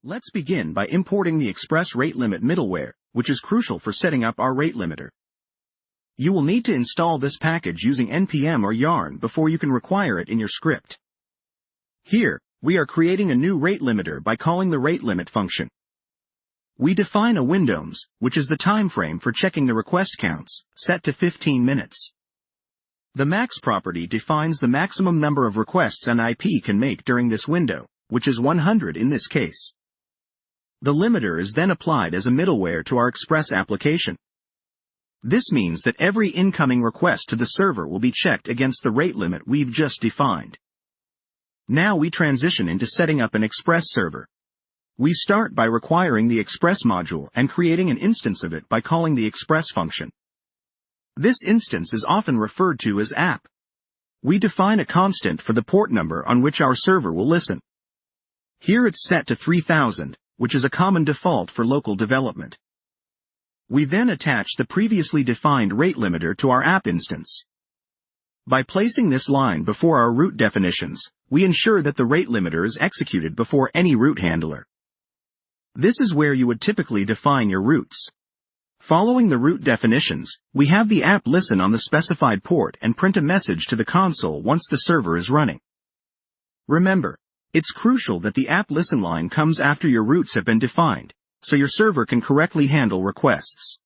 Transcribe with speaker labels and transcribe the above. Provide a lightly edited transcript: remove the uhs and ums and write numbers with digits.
Speaker 1: Let's begin by importing the Express rate limit middleware, which is crucial for setting up our rate limiter. You will need to install this package using npm or yarn before you can require it in your script. Here, we are creating a new rate limiter by calling the rate limit function. We define a windows, which is the time frame for checking the request counts, set to 15 minutes. The max property defines the maximum number of requests an IP can make during this window, which is 100 in this case. The limiter is then applied as a middleware to our Express application. This means that every incoming request to the server will be checked against the rate limit we've just defined. Now we transition into setting up an Express server. We start by requiring the Express module and creating an instance of it by calling the Express function. This instance is often referred to as app. We define a constant for the port number on which our server will listen. Here it's set to 3000, which is a common default for local development. We then attach the previously defined rate limiter to our app instance. By placing this line before our root definitions, we ensure that the rate limiter is executed before any root handler. This is where you would typically define your routes. Following the root definitions, we have the app listen on the specified port and print a message to the console once the server is running. Remember, it's crucial that the app listen line comes after your routes have been defined, so your server can correctly handle requests.